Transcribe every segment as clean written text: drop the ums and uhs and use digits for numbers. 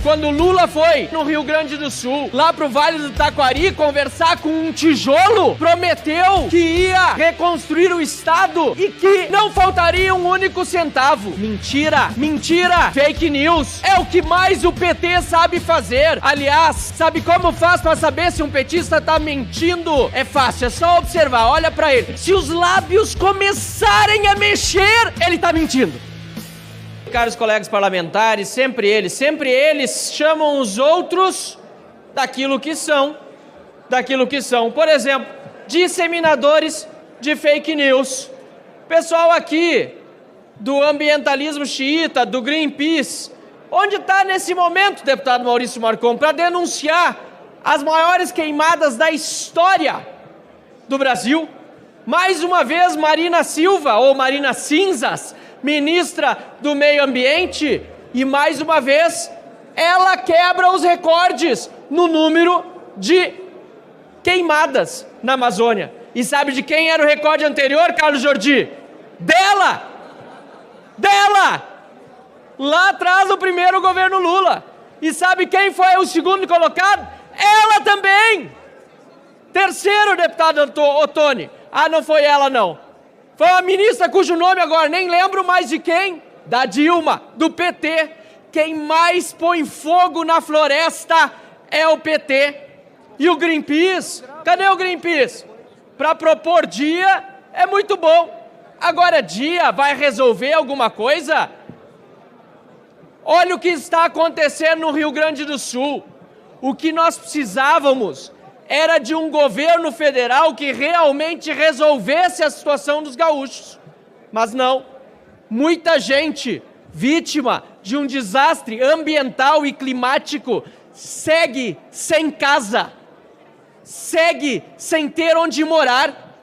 Quando Lula foi no Rio Grande do Sul, lá pro Vale do Taquari, conversar com um tijolo, prometeu que ia reconstruir o Estado e que não faltaria um único centavo. Mentira, mentira, fake news. É o que mais o PT sabe fazer. Aliás, sabe como faz pra saber se um petista tá mentindo? É fácil, é só observar, olha pra ele. Se os lábios começarem a mexer, ele tá mentindo. Caros colegas parlamentares, sempre eles chamam os outros daquilo que são. Por exemplo, disseminadores de fake news. Pessoal aqui do ambientalismo xiita, do Greenpeace, onde está nesse momento, deputado Maurício Marcon, para denunciar as maiores queimadas da história do Brasil? Mais uma vez, Marina Silva, ou Marina Cinzas, ministra do Meio Ambiente, e mais uma vez ela quebra os recordes no número de queimadas na Amazônia. E sabe de quem era o recorde anterior, Carlos Jordi? Dela! Lá atrás, o primeiro governo Lula. E sabe quem foi o segundo colocado? Ela também! Terceiro, deputado Ottoni. Ah, não foi ela, não. Foi uma ministra cujo nome agora nem lembro mais de quem. Da Dilma, do PT. Quem mais põe fogo na floresta é o PT. E o Greenpeace? Cadê o Greenpeace? Para propor dia é muito bom. Agora dia vai resolver alguma coisa? Olha o que está acontecendo no Rio Grande do Sul. O que nós precisávamos era de um governo federal que realmente resolvesse a situação dos gaúchos. Mas não. Muita gente vítima de um desastre ambiental e climático segue sem casa, segue sem ter onde morar.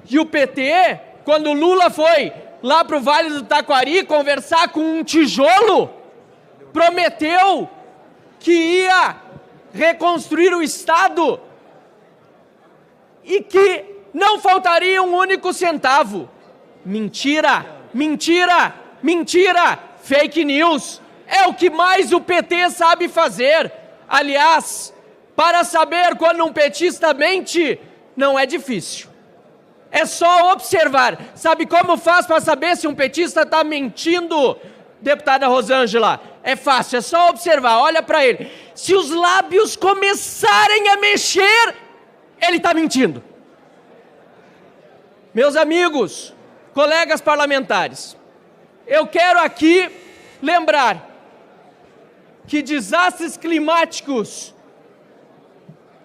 E o PT, quando Lula foi lá pro Vale do Taquari conversar com um tijolo, prometeu que ia reconstruir o Estado e que não faltaria um único centavo. Mentira, mentira, mentira, fake news. É o que mais o PT sabe fazer. Aliás, para saber quando um petista mente, não é difícil. É só observar. Sabe como faz para saber se um petista está mentindo, deputada Rosângela? É fácil, é só observar, olha para ele. Se os lábios começarem a mexer, ele está mentindo. Meus amigos, colegas parlamentares, eu quero aqui lembrar que desastres climáticos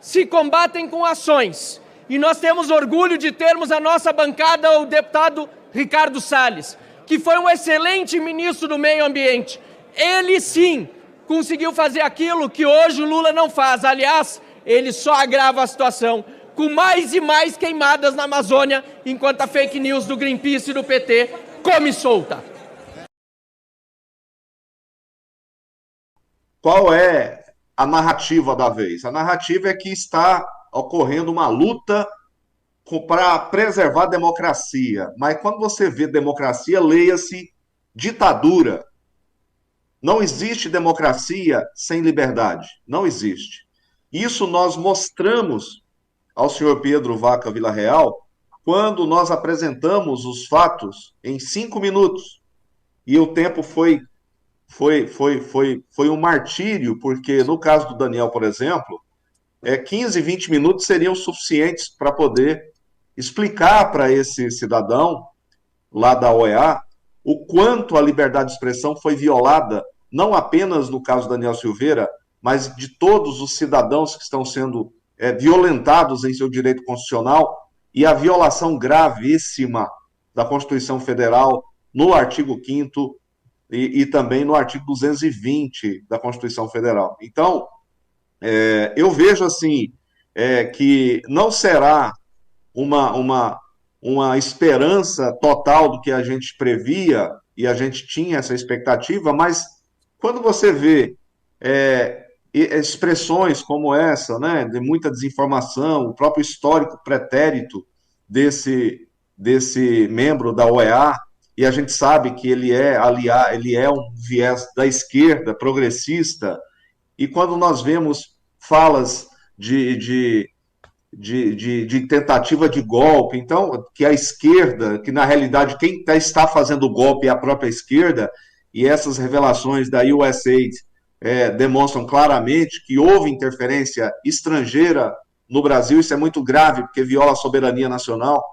se combatem com ações. E nós temos orgulho de termos a nossa bancada o deputado Ricardo Salles, que foi um excelente ministro do Meio Ambiente. Ele sim conseguiu fazer aquilo que hoje o Lula não faz. Aliás, ele só agrava a situação, com mais e mais queimadas na Amazônia, enquanto a fake news do Greenpeace e do PT come solta. Qual é a narrativa da vez? A narrativa é que está ocorrendo uma luta para preservar a democracia. Mas quando você vê democracia, leia-se ditadura. Não existe democracia sem liberdade. Não existe. Isso nós mostramos ao senhor Pedro Vaca Villarreal quando nós apresentamos os fatos em 5 minutos. E o tempo foi um martírio, porque no caso do Daniel, por exemplo, 15, 20 minutos seriam suficientes para poder explicar para esse cidadão lá da OEA o quanto a liberdade de expressão foi violada, não apenas no caso do Daniel Silveira, mas de todos os cidadãos que estão sendo violentados em seu direito constitucional, e a violação gravíssima da Constituição Federal no artigo 5º e também no artigo 220 da Constituição Federal. Então, eu vejo assim, que não será uma esperança total do que a gente previa, e a gente tinha essa expectativa, mas quando você vê expressões como essa, né, de muita desinformação, o próprio histórico pretérito desse membro da OEA, e a gente sabe que ele é um viés da esquerda, progressista, e quando nós vemos falas de tentativa de golpe, então, que a esquerda, que na realidade quem está fazendo o golpe é a própria esquerda, e essas revelações da USAID demonstram claramente que houve interferência estrangeira no Brasil, isso é muito grave, porque viola a soberania nacional.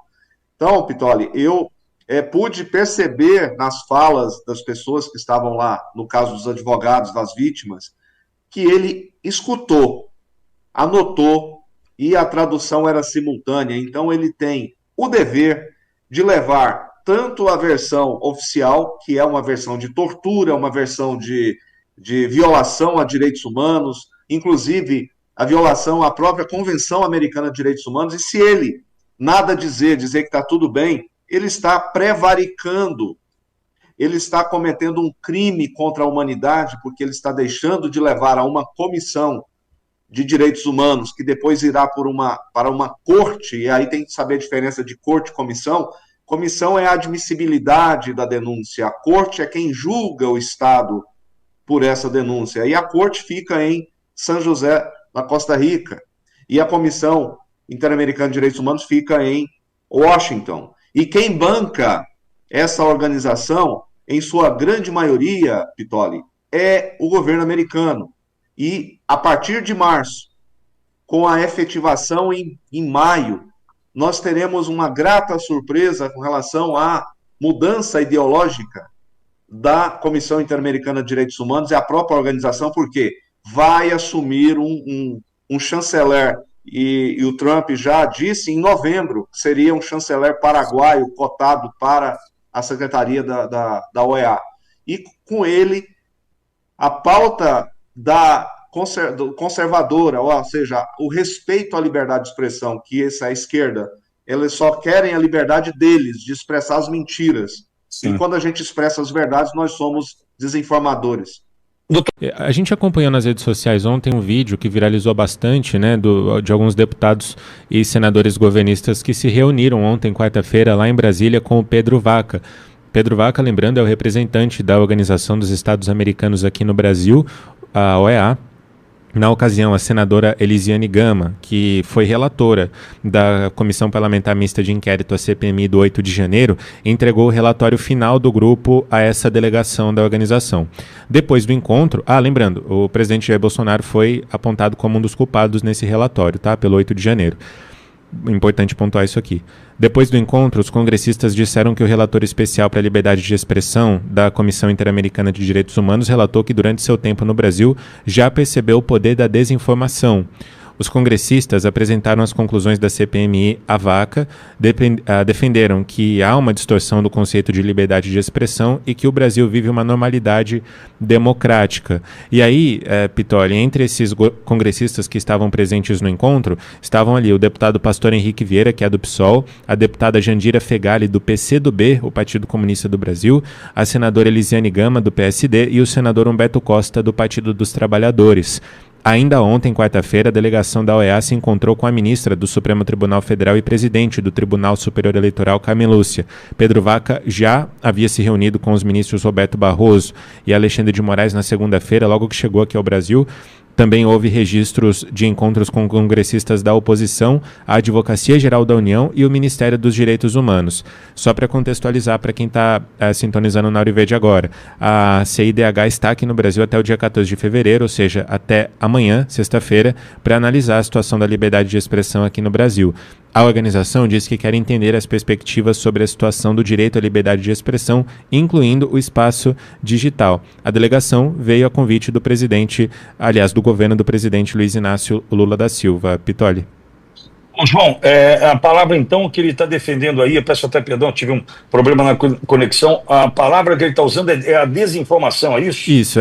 Então, Pitoli, eu pude perceber nas falas das pessoas que estavam lá, no caso dos advogados das vítimas, que ele escutou, anotou, e a tradução era simultânea. Então, ele tem o dever de levar tanto a versão oficial, que é uma versão de tortura, uma versão de violação a direitos humanos, inclusive a violação à própria Convenção Americana de Direitos Humanos, e se ele nada dizer que está tudo bem, ele está prevaricando, ele está cometendo um crime contra a humanidade, porque ele está deixando de levar a uma comissão de direitos humanos, que depois irá para uma corte, e aí tem que saber a diferença de corte e comissão. Comissão é a admissibilidade da denúncia, a corte é quem julga o Estado por essa denúncia, e a corte fica em São José, na Costa Rica, e a Comissão Interamericana de Direitos Humanos fica em Washington. E quem banca essa organização, em sua grande maioria, Pitoli, é o governo americano. E a partir de março, com a efetivação em maio, nós teremos uma grata surpresa com relação à mudança ideológica da Comissão Interamericana de Direitos Humanos e a própria organização, porque vai assumir um chanceler, e o Trump já disse em novembro que seria um chanceler paraguaio cotado para a Secretaria da OEA. E com ele, a pauta conservadora, ou seja, o respeito à liberdade de expressão, que essa esquerda, eles só querem a liberdade deles de expressar as mentiras. Sim. E quando a gente expressa as verdades, nós somos desinformadores. A gente acompanhou nas redes sociais ontem um vídeo que viralizou bastante, né, de alguns deputados e senadores governistas que se reuniram ontem, quarta-feira, lá em Brasília, com o Pedro Vaca. Pedro Vaca, lembrando, é o representante da Organização dos Estados Americanos aqui no Brasil, a OEA. Na ocasião, a senadora Elisiane Gama, que foi relatora da Comissão Parlamentar Mista de Inquérito, a CPMI, do 8 de janeiro, entregou o relatório final do grupo a essa delegação da organização. Depois do encontro, lembrando, o presidente Jair Bolsonaro foi apontado como um dos culpados nesse relatório, tá? Pelo 8 de janeiro. Importante pontuar isso aqui. Depois do encontro, os congressistas disseram que o relator especial para a liberdade de expressão da Comissão Interamericana de Direitos Humanos relatou que durante seu tempo no Brasil já percebeu o poder da desinformação. Os congressistas apresentaram as conclusões da CPMI à Vaca, defenderam que há uma distorção do conceito de liberdade de expressão e que o Brasil vive uma normalidade democrática. E aí, Pitoli, entre esses congressistas que estavam presentes no encontro, estavam ali o deputado Pastor Henrique Vieira, que é do PSOL, a deputada Jandira Fegali, do PCdoB, o Partido Comunista do Brasil, a senadora Elisiane Gama, do PSD, e o senador Humberto Costa, do Partido dos Trabalhadores. Ainda ontem, quarta-feira, a delegação da OEA se encontrou com a ministra do Supremo Tribunal Federal e presidente do Tribunal Superior Eleitoral, Carmen Lúcia. Pedro Vaca já havia se reunido com os ministros Roberto Barroso e Alexandre de Moraes na segunda-feira, logo que chegou aqui ao Brasil. Também houve registros de encontros com congressistas da oposição, a Advocacia Geral da União e o Ministério dos Direitos Humanos. Só para contextualizar para quem está sintonizando na Áudio Verde agora, a CIDH está aqui no Brasil até o dia 14 de fevereiro, ou seja, até amanhã, sexta-feira, para analisar a situação da liberdade de expressão aqui no Brasil. A organização diz que quer entender as perspectivas sobre a situação do direito à liberdade de expressão, incluindo o espaço digital. A delegação veio a convite do presidente, aliás, do governo do presidente Luiz Inácio Lula da Silva. Pitoli. Ô, João, a palavra então que ele está defendendo aí, eu peço até perdão, tive um problema na conexão, a palavra que ele está usando é a desinformação, é isso? Isso,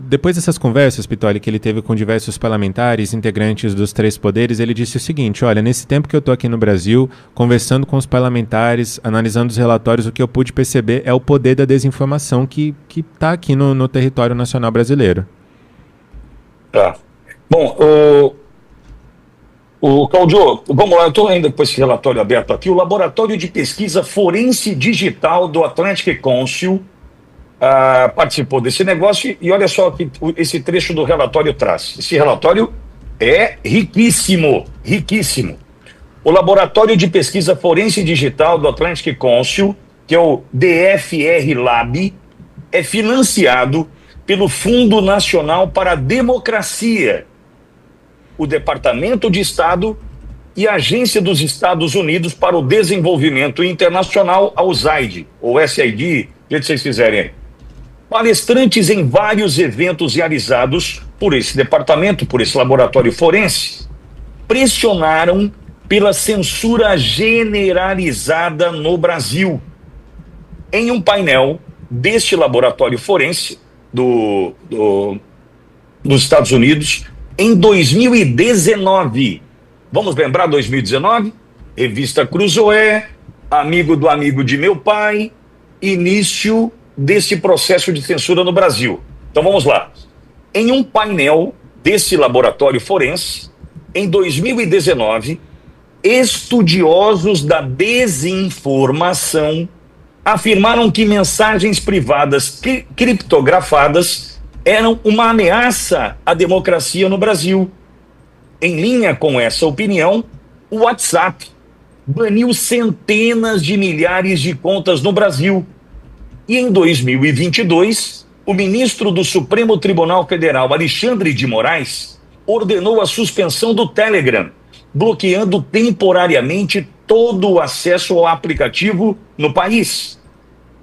depois dessas conversas, Pitoli, que ele teve com diversos parlamentares, integrantes dos três poderes, ele disse o seguinte: olha, nesse tempo que eu estou aqui no Brasil, conversando com os parlamentares, analisando os relatórios, o que eu pude perceber é o poder da desinformação que está aqui no território nacional brasileiro. Tá. Bom, O Claudio, vamos lá, eu estou ainda com esse relatório aberto aqui. O Laboratório de Pesquisa Forense Digital do Atlantic Council participou desse negócio e olha só que esse trecho do relatório traz. Esse relatório é riquíssimo, riquíssimo. O Laboratório de Pesquisa Forense Digital do Atlantic Council, que é o DFR Lab, é financiado pelo Fundo Nacional para a Democracia, o Departamento de Estado e a Agência dos Estados Unidos para o Desenvolvimento Internacional, a USAID, ou SID, do jeito que vocês fizerem aí. Palestrantes em vários eventos realizados por esse departamento, por esse laboratório forense, pressionaram pela censura generalizada no Brasil. Em um painel deste laboratório forense dos Estados Unidos, em 2019, vamos lembrar 2019? Revista Cruzoé, amigo do amigo de meu pai, início desse processo de censura no Brasil. Então vamos lá. Em um painel desse laboratório forense, em 2019, estudiosos da desinformação afirmaram que mensagens privadas criptografadas eram uma ameaça à democracia no Brasil. Em linha com essa opinião, o WhatsApp baniu centenas de milhares de contas no Brasil. E em 2022, o ministro do Supremo Tribunal Federal, Alexandre de Moraes, ordenou a suspensão do Telegram, bloqueando temporariamente todo o acesso ao aplicativo no país.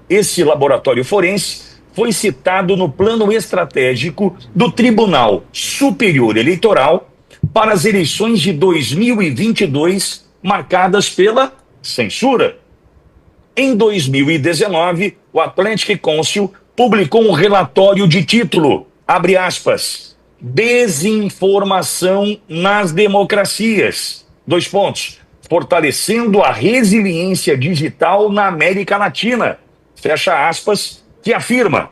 Esse laboratório forense foi citado no plano estratégico do Tribunal Superior Eleitoral para as eleições de 2022, marcadas pela censura. Em 2019, o Atlantic Council publicou um relatório de título, abre aspas, Desinformação nas Democracias, fortalecendo a resiliência digital na América Latina, fecha aspas, que afirma,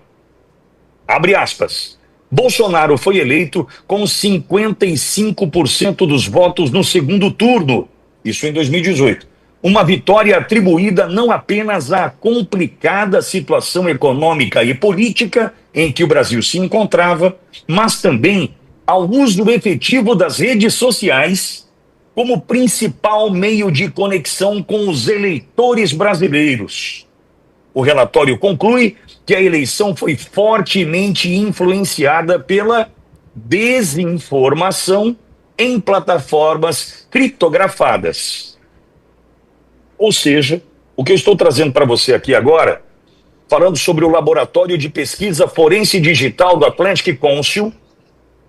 abre aspas, Bolsonaro foi eleito com 55% dos votos no segundo turno, isso em 2018. Uma vitória atribuída não apenas à complicada situação econômica e política em que o Brasil se encontrava, mas também ao uso efetivo das redes sociais como principal meio de conexão com os eleitores brasileiros. O relatório conclui que a eleição foi fortemente influenciada pela desinformação em plataformas criptografadas. Ou seja, o que eu estou trazendo para você aqui agora, falando sobre o Laboratório de Pesquisa Forense Digital do Atlantic Council,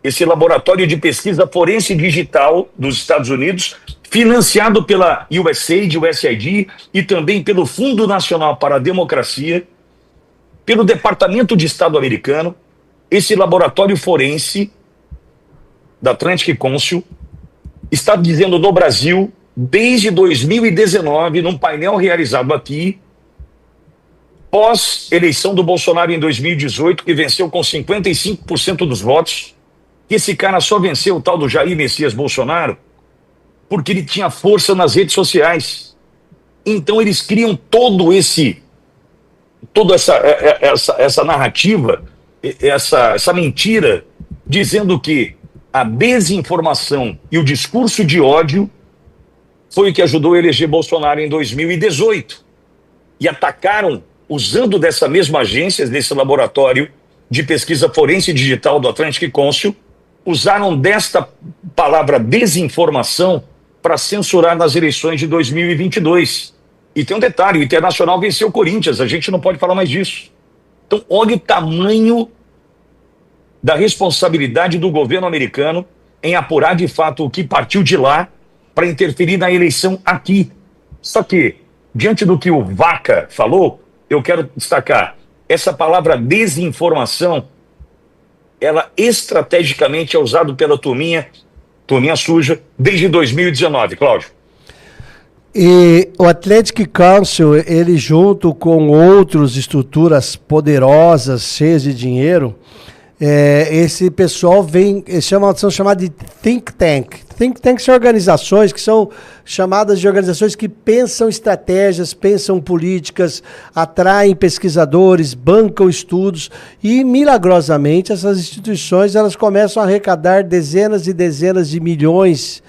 esse Laboratório de Pesquisa Forense Digital dos Estados Unidos, financiado pela USAID, USAID e também pelo Fundo Nacional para a Democracia, pelo Departamento de Estado americano, esse laboratório forense da Atlantic Council está dizendo no Brasil, desde 2019, num painel realizado aqui, pós-eleição do Bolsonaro em 2018, que venceu com 55% dos votos, que esse cara só venceu o tal do Jair Messias Bolsonaro porque ele tinha força nas redes sociais. Então eles criam toda essa narrativa, essa mentira, dizendo que a desinformação e o discurso de ódio foi o que ajudou a eleger Bolsonaro em 2018. E atacaram, usando dessa mesma agência, desse laboratório de pesquisa forense digital do Atlantic Council, usaram desta palavra desinformação para censurar nas eleições de 2022. E tem um detalhe, o Internacional venceu o Corinthians, a gente não pode falar mais disso. Então, olha o tamanho da responsabilidade do governo americano em apurar de fato o que partiu de lá para interferir na eleição aqui. Só que, diante do que o Vaca falou, eu quero destacar, essa palavra desinformação, ela estrategicamente é usada pela turminha suja, desde 2019, Cláudio. E o Atlantic Council, ele junto com outras estruturas poderosas, cheias de dinheiro, esse pessoal são chamados de think tank. Think tank são organizações que são chamadas de organizações que pensam estratégias, pensam políticas, atraem pesquisadores, bancam estudos e, milagrosamente, essas instituições elas começam a arrecadar dezenas e dezenas de milhões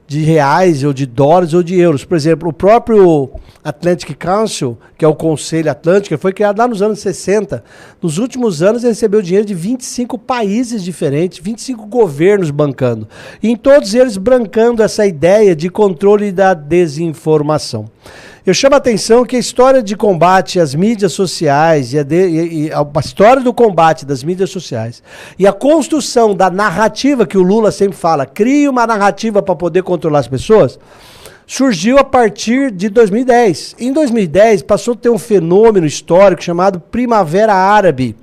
de reais, ou de dólares, ou de euros. Por exemplo, o próprio Atlantic Council, que é o Conselho Atlântico, foi criado lá nos anos 60. Nos últimos anos, ele recebeu dinheiro de 25 países diferentes, 25 governos bancando. E em todos eles, bancando essa ideia de controle da desinformação. Eu chamo a atenção que a história de combate às mídias sociais e a história do combate das mídias sociais e a construção da narrativa que o Lula sempre fala, crie uma narrativa para poder controlar as pessoas, surgiu a partir de 2010. Em 2010, passou a ter um fenômeno histórico chamado Primavera Árabe.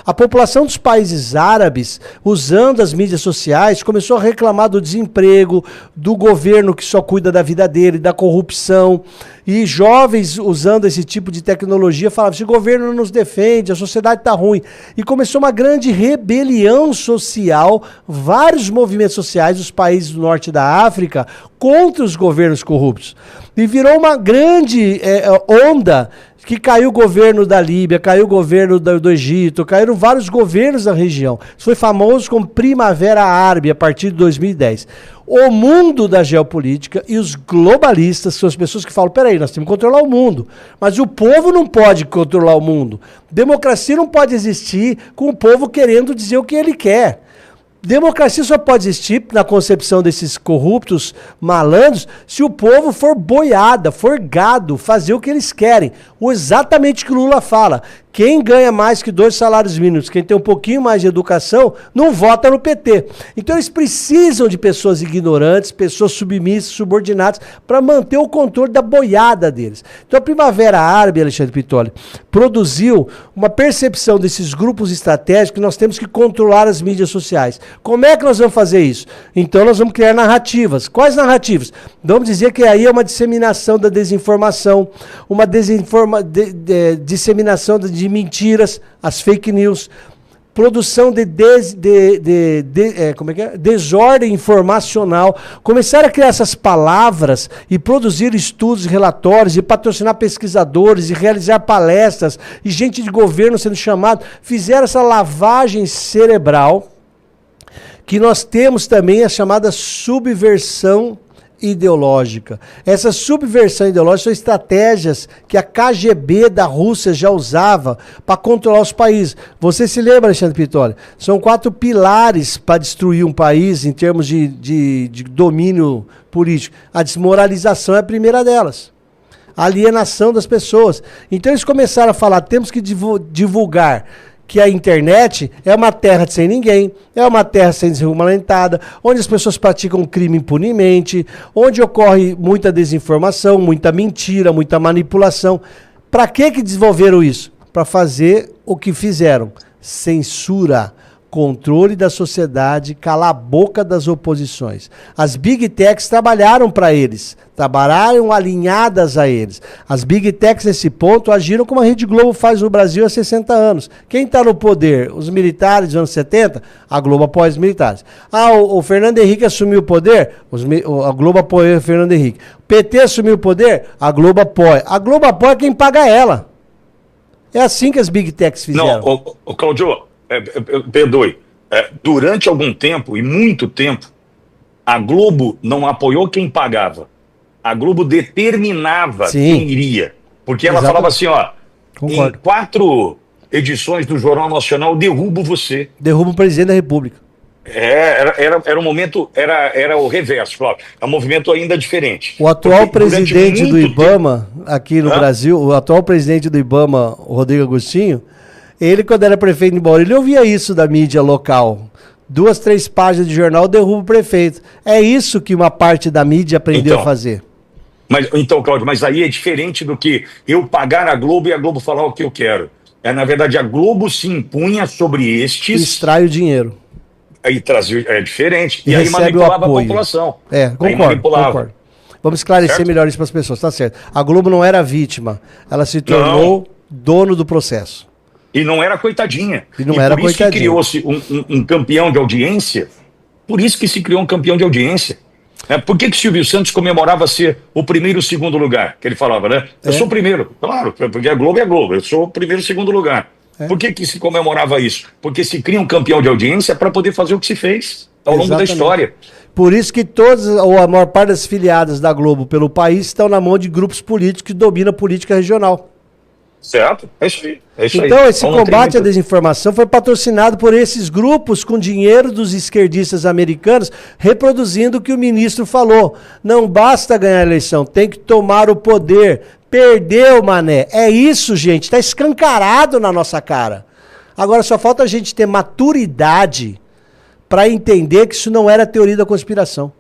A população dos países árabes, usando as mídias sociais, começou a reclamar do desemprego, do governo que só cuida da vida dele, da corrupção. E jovens usando esse tipo de tecnologia falavam, esse governo não nos defende, a sociedade está ruim. E começou uma grande rebelião social, vários movimentos sociais dos países do norte da África contra os governos corruptos. E virou uma grande onda que caiu o governo da Líbia, caiu o governo do Egito, caíram vários governos da região. Isso foi famoso como Primavera Árabe a partir de 2010. O mundo da geopolítica e os globalistas, são as pessoas que falam, peraí, nós temos que controlar o mundo, mas o povo não pode controlar o mundo. Democracia não pode existir com o povo querendo dizer o que ele quer. Democracia só pode existir, na concepção desses corruptos malandros, se o povo for boiada, for gado, fazer o que eles querem. Exatamente o que o Lula fala. Quem ganha mais que 2 salários mínimos, quem tem um pouquinho mais de educação, não vota no PT. Então eles precisam de pessoas ignorantes, pessoas submissas, subordinadas, para manter o controle da boiada deles. Então a Primavera Árabe, Alexandre Pitoli, produziu uma percepção desses grupos estratégicos que nós temos que controlar as mídias sociais. Como é que nós vamos fazer isso? Então nós vamos criar narrativas. Quais narrativas? Vamos dizer que aí é uma disseminação da desinformação, uma disseminação de mentiras, as fake news, produção de desordem informacional, começaram a criar essas palavras e produzir estudos, relatórios, e patrocinar pesquisadores, e realizar palestras, e gente de governo sendo chamado, fizeram essa lavagem cerebral, que nós temos também a chamada subversão ideológica. Essa subversão ideológica são estratégias que a KGB da Rússia já usava para controlar os países. Você se lembra, Alexandre Pitoli? São 4 pilares para destruir um país em termos de domínio político. A desmoralização é a primeira delas. A alienação das pessoas. Então eles começaram a falar, temos que divulgar que a internet é uma terra sem ninguém, é uma terra sem regulamentada, onde as pessoas praticam crime impunemente, onde ocorre muita desinformação, muita mentira, muita manipulação. Para que desenvolveram isso? Para fazer o que fizeram: censura, controle da sociedade, calar a boca das oposições. As Big Techs trabalharam para eles, trabalharam alinhadas a eles. As Big Techs, nesse ponto, agiram como a Rede Globo faz no Brasil há 60 anos. Quem está no poder? Os militares dos anos 70? A Globo apoia os militares. O Fernando Henrique assumiu o poder? A Globo apoia o Fernando Henrique. O PT assumiu o poder? A Globo apoia. A Globo apoia quem paga ela. É assim que as Big Techs fizeram. Não, Claudio, perdoe, durante algum tempo, e muito tempo, a Globo não apoiou quem pagava. A Globo determinava quem iria. Porque ela falava assim, concordo. Em 4 edições do Jornal Nacional, derrubo você. Derrubo o presidente da República. Era um momento, era o reverso, Flávio. É um movimento ainda diferente. O atual presidente do IBAMA, aqui no Brasil, o atual presidente do IBAMA, o Rodrigo Agostinho, ele, quando era prefeito de Bauru, ele ouvia isso da mídia local. 2, 3 páginas de jornal, derruba o prefeito. É isso que uma parte da mídia aprendeu a fazer. Então, Cláudio, mas aí é diferente do que eu pagar a Globo e a Globo falar o que eu quero. Na verdade, a Globo se impunha sobre estes... Extrai o dinheiro. Aí trazia, é diferente. E aí manipulava a população. Concordo. Vamos esclarecer melhor isso para as pessoas, tá certo. A Globo não era vítima. Ela se tornou dono do processo. E não era coitadinha. E não era por isso coitadinha. que criou-se um campeão de audiência. Por isso que se criou um campeão de audiência. Por que Silvio Santos comemorava ser o primeiro e o segundo lugar? Que ele falava, né? Eu sou o primeiro. Claro, porque a Globo é a Globo. Eu sou o primeiro e o segundo lugar. Por que se comemorava isso? Porque se cria um campeão de audiência para poder fazer o que se fez ao longo da história. Por isso que todas, ou a maior parte das filiadas da Globo pelo país estão na mão de grupos políticos que dominam a política regional. Certo? É isso aí. Então, esse combate à desinformação foi patrocinado por esses grupos com dinheiro dos esquerdistas americanos, reproduzindo o que o ministro falou. Não basta ganhar a eleição, tem que tomar o poder. Perdeu, mané. É isso, gente. Está escancarado na nossa cara. Agora, só falta a gente ter maturidade para entender que isso não era teoria da conspiração.